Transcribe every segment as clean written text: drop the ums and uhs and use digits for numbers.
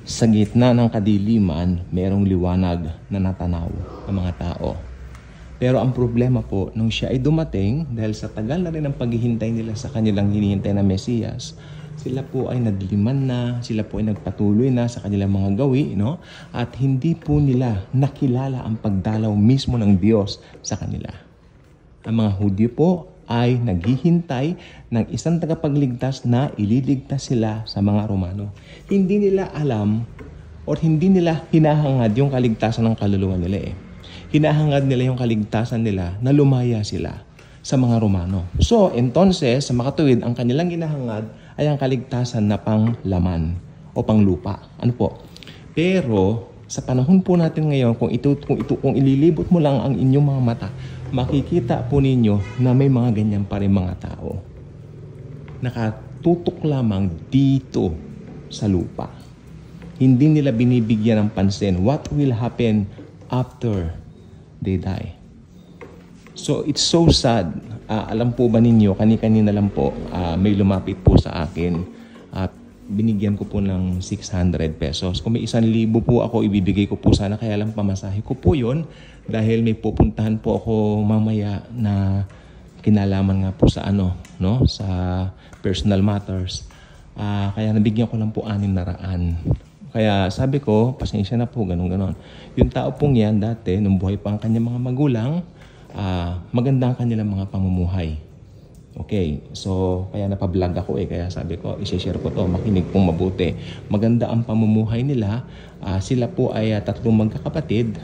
Sa gitna ng kadiliman, merong liwanag na natanaw ng mga tao. Pero ang problema po, nung siya ay dumating, dahil sa tagal na rin ang paghihintay nila sa kanilang hinihintay na Mesiyas, sila po ay nagliman na, sila po ay nagpatuloy na sa kanilang mga gawi, no? At hindi po nila nakilala ang pagdalaw mismo ng Diyos sa kanila. Ang mga Hudyo po ay naghihintay ng isang tagapagligtas na ililigtas sila sa mga Romano. Hindi nila alam o hindi nila hinahangad yung kaligtasan ng kaluluwa nila eh. Hinahangad nila yung kaligtasan nila na lumaya sila sa mga Romano. So, entonces, sa makatuwid, ang kanilang hinahangad ay ang kaligtasan na panglaman o panglupa. Ano po? Pero, sa panahon po natin ngayon, kung ililibot mo lang ang inyong mga mata, makikita po ninyo na may mga ganyan pa rin mga tao. Nakatutok lamang dito sa lupa. Hindi nila binibigyan ng pansin what will happen after they die. So it's so sad. Alam po ba ninyo, kani-kanina lang po, may lumapit po sa akin at binigyan ko po ng 600 pesos. Kung may 1,000 po ako, ibibigay ko po sana. Kaya lang pamasahe ko po yun dahil may pupuntahan po ako mamaya na kinalaman nga po sa sa personal matters. Kaya nabigyan ko lang po 600. Kaya sabi ko, pasensya na po, ganun-ganon. Yung tao pong yan dati, nung buhay pa ang kanyang mga magulang, maganda ang kanilang mga pamumuhay. Okay, so kaya napablog ako kaya sabi ko, i-share ko to, makinig pong mabuti. Maganda ang pamumuhay nila. Sila po ay 3 magkakapatid,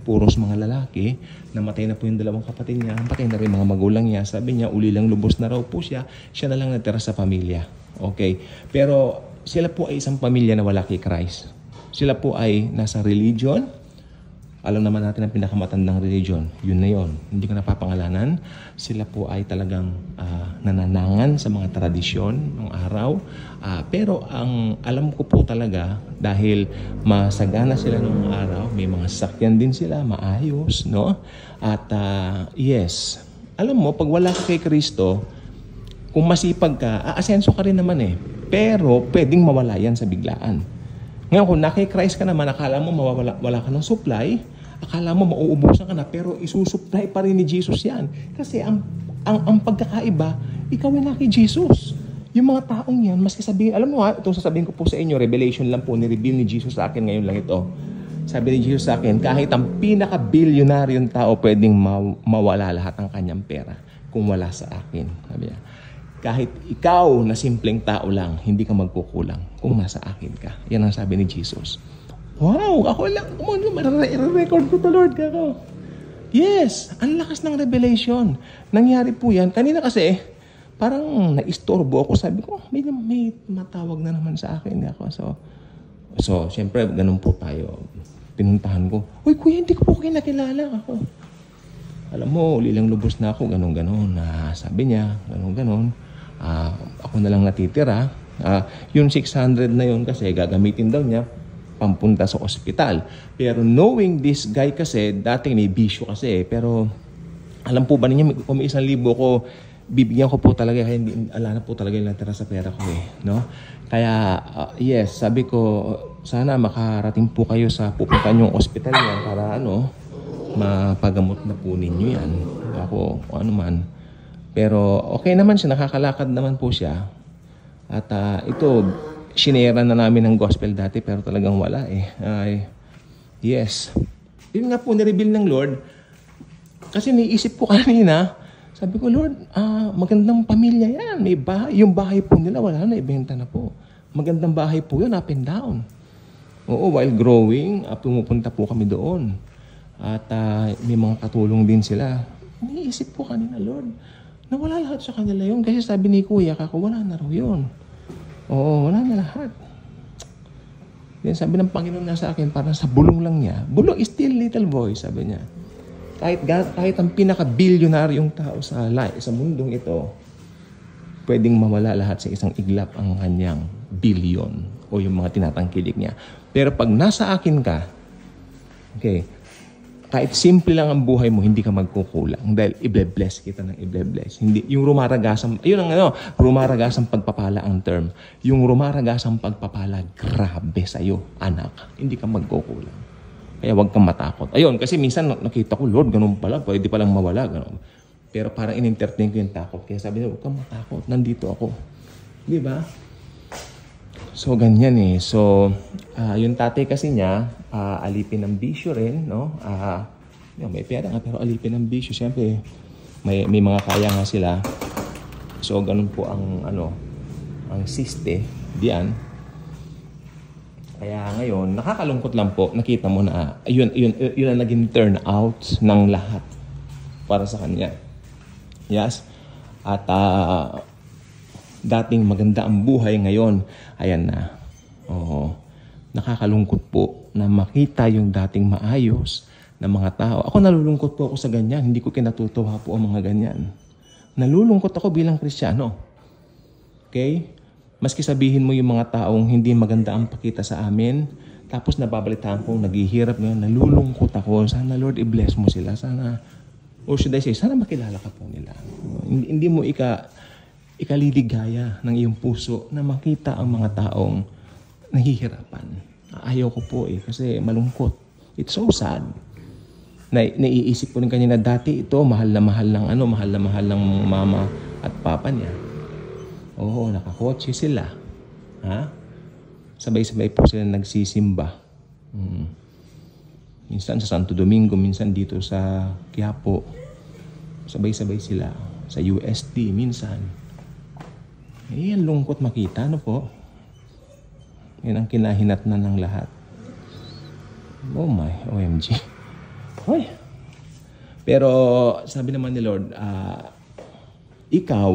puros mga lalaki. Namatay na po yung 2 kapatid niya, patay na rin mga magulang niya. Sabi niya, ulilang lubos na raw po siya na lang natira sa pamilya. Okay, pero sila po ay isang pamilya na wala kay Christ. Sila po ay nasa religion. Alam naman natin ang pinakamatandang religion. Yun na yun. Hindi ko napapangalanan. Sila po ay talagang nananangan sa mga tradisyon ng araw. Pero ang alam ko po talaga, dahil masagana sila ng araw, may mga sasakyan din sila, maayos, no? At yes, alam mo, pag wala ka kay Kristo, kung masipag ka, aasenso ka rin naman eh. Pero pwedeng mawala yan sa biglaan. Ngayon, kung na kay Christ ka naman, akala mo wala ka ng supply, akala mo mauubusan ka na, pero isusupply pa rin ni Jesus yan. Kasi ang pagkakaiba, ikaw ay na kay Jesus. Yung mga taong yan, maski sabihin, alam mo itong sasabihin ko po sa inyo, revelation lang po, ni-reveal ni Jesus sa akin ngayon lang ito. Sabi ni Jesus sa akin, kahit ang pinaka-bilyonaryong tao pwedeng mawala lahat ng kanyang pera kung wala sa akin. Sabi niya, kahit ikaw na simpleng tao lang, hindi ka magkukulang kung nasa akin ka. Yan ang sabi ni Jesus. Wow! Ako lang, i-record ko to, Lord. Kako. Yes! Ang lakas ng revelation. Nangyari po yan. Kanina kasi, parang naistorbo ako. Sabi ko, may matawag na naman sa akin. Ako. So, siyempre, ganun po tayo. Pinuntahan ko, uy, kuya, hindi ko po kayo nakilala ako. Alam mo, ulilang lubos na ako, ganun-ganon. Sabi niya, ganun-ganon. Ako na lang natitira. Yung 600 na yun kasi gagamitin daw niya pampunta sa ospital. Pero knowing this guy kasi, dati may bisyo kasi. Pero alam po ba ninyo, kung may 1,000 ko, bibigyan ko po talaga. Kaya hindi, ala na po talaga yung natira sa pera ko no? Kaya yes, sabi ko, sana makarating po kayo sa pupunta niyong ospital niya para mapagamot na po ninyo yan. Ako, ano man. Pero okay naman siya, nakakalakad naman po siya. At ito, sinera na namin ng gospel dati pero talagang wala yes. Yun nga po, nireveal ng Lord. Kasi niisip ko kanina, sabi ko, Lord, magandang pamilya yan. May bahay. Yung bahay po nila, wala na, ibenta na po. Magandang bahay po yun, up and down. Oo, while growing, pumupunta po kami doon. At may mga katulong din sila. Niisip ko kanina, Lord, nawala lahat sa kanila yun. Kasi sabi ni Kuya, wala na raw yun. Oo, wala na lahat. Then sabi ng Panginoon na sa akin, parang sa bulong lang niya. Bulong is still little boy, sabi niya. Kahit ang pinaka-bilyonaryong tao sa mundong ito, pwedeng mawala lahat sa isang iglap ang kanyang bilyon o yung mga tinatangkilik niya. Pero pag nasa akin ka, okay, kahit simple lang ang buhay mo, hindi ka magkukulang. Dahil i-bless kita ng i-bless. Hindi, yung rumaragasang, yun ang rumaragasang pagpapala ang term. Yung rumaragasang pagpapala, grabe sa'yo, anak. Hindi ka magkukulang. Kaya huwag kang matakot. Ayun, kasi minsan nakita ko, Lord, ganun pala, pwede palang mawala. Ganun. Pero parang in-entertain ko yung takot. Kaya sabi niya, huwag kang matakot, nandito ako. Di ba? So, ganyan eh. So, yung tatay kasi niya, alipin ng bisyo rin, no? May pera nga, pero alipin ng bisyo. Siyempre, may mga kaya nga sila. So, ganun po ang siste diyan. Kaya ngayon, nakakalungkot lang po. Nakita mo na, yun ang naging turnout ng lahat para sa kanya. Yes? At, dating maganda ang buhay ngayon, ayan na. Nakakalungkot po na makita yung dating maayos na mga tao. Ako nalulungkot po ako sa ganyan. Hindi ko kinatutuwa po ang mga ganyan. Nalulungkot ako bilang Kristiyano. Okay? Maski sabihin mo yung mga taong hindi maganda ang pakita sa amin, tapos nababalitaan kong naghihirap ngayon, nalulungkot ako. Sana Lord, i-bless mo sila. Sana, or should I say, sana makilala ka po nila. Hindi mo ikaliligaya ng iyong puso na makita ang mga taong nahihirapan. Ayaw ko po kasi malungkot. It's so sad. Naiisip ko rin kanina dati ito, mahal na mahal ng mama at papa niya. Oo, nakakotse sila. Ha? Sabay-sabay po sila nagsisimba. Minsan sa Santo Domingo, minsan dito sa Quiapo. Sabay-sabay sila. Sa UST, minsan. Ang lungkot makita, ano po? Yan ang kinahinatnan ng lahat. Oh my, OMG. Hoy. Pero sabi naman ni Lord, ikaw,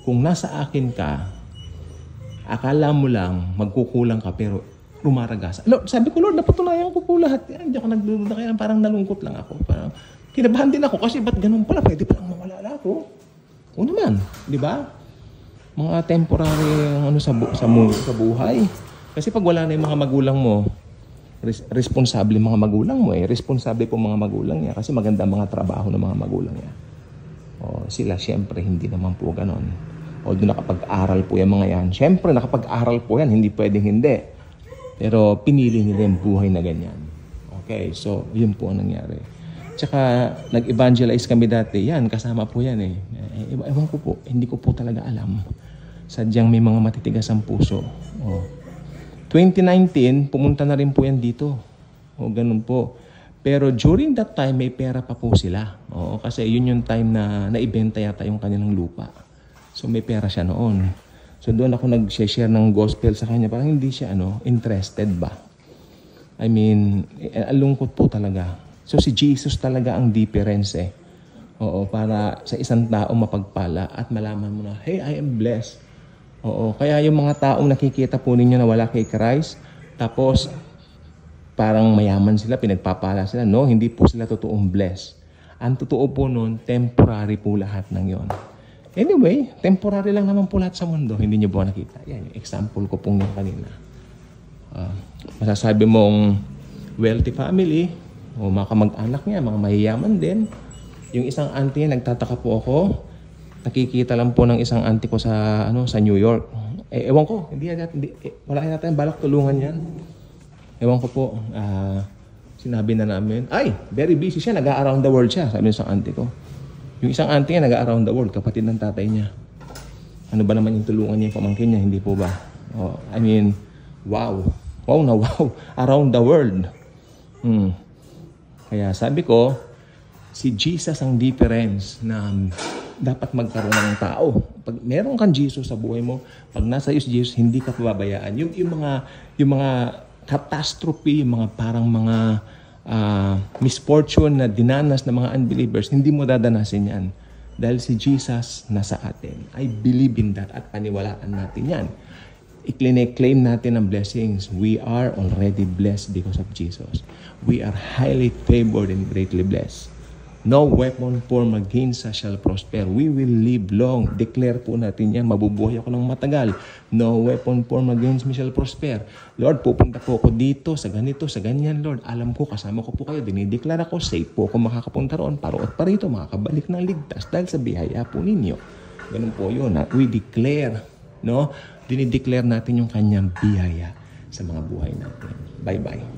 kung nasa akin ka, akala mo lang magkukulang ka pero rumaragas. Sabi ko, Lord, napatunayan ko po lahat. Hindi ako nagdududa, kaya parang nalungkot lang ako. Parang kinabahan din ako kasi ba't ganun pala? Pwede palang mawala ako. O naman, di ba? Mga temporary sa buhay. Kasi pag wala na yung mga magulang mo, responsable mga magulang mo responsable po mga magulang niya kasi maganda mga trabaho ng mga magulang niya. Sila siyempre hindi naman po ganon. Although nakapag-aral po yung mga yan. Siyempre nakapag-aral po yan, hindi pwedeng hindi. Pero pinili nila yung buhay na ganyan. Okay, so yun po ang nangyari. Tsaka nag-evangelize kami dati, yan, kasama po yan ewan ko po, hindi ko po talaga alam. Sadyang may mga matitigas ang puso. 2019, pumunta na rin po yan dito. Ganun po. Pero during that time, may pera pa po sila. Kasi yun yung time na naibenta yata yung kanilang lupa. So may pera siya noon. So doon ako nag-share ng gospel sa kanya. Parang hindi siya interested ba? I mean, alungkot po talaga. So si Jesus talaga ang difference para sa isang tao mapagpala at malaman mo na, hey, I am blessed. Kaya yung mga taong nakikita po ninyo na wala kay Christ, tapos parang mayaman sila, pinagpapala sila. No, hindi po sila totoong blessed. Ang totoo po nun, temporary po lahat ng yon. Anyway, temporary lang naman po lahat sa mundo. Hindi nyo po nakita. Yan, yung example ko pong yung kanina. Masasabi mong wealthy family, o mga kamag-anak niya, mga mahiyaman din. Yung isang auntie niya, nagtataka po ako. Nakikita lang po ng isang auntie ko sa New York. Ewan ko, wala natin balak tulungan yan. Ewan ko po, sinabi na namin, ay, very busy siya, nag-around the world siya, sabi sa auntie ko. Yung isang auntie niya, nag-around the world, kapatid ng tatay niya. Ano ba naman yung tulungan niya, yung pamangkin niya, hindi po ba? I mean, wow. Wow na wow. Around the world. Kaya sabi ko, si Jesus ang difference na dapat magkaroon ng tao. Pag meron kang Jesus sa buhay mo, pag nasa iyo si Jesus, hindi ka pababayaan. Yung mga catastrophe, yung mga parang mga misfortune na dinanas ng mga unbelievers, hindi mo dadanasin yan. Dahil si Jesus nasa atin. I believe in that at paniwalaan natin yan. I-claim natin ang blessings. We are already blessed because of Jesus. We are highly favored and greatly blessed. No weapon formed against us shall prosper. We will live long. Declare po natin yan. Mabubuhay ako ng matagal. No weapon formed against me shall prosper. Lord, pupunta po ako dito, sa ganito, sa ganyan, Lord. Alam ko, kasama ko po kayo. Dinideklara ko, safe po ako makakapunta roon. Paroot pa rito, makakabalik ng ligtas dahil sa biyaya po ninyo. Ganun po yun. We declare, no? Dinideclare natin yung kanyang biyaya sa mga buhay natin. Bye-bye.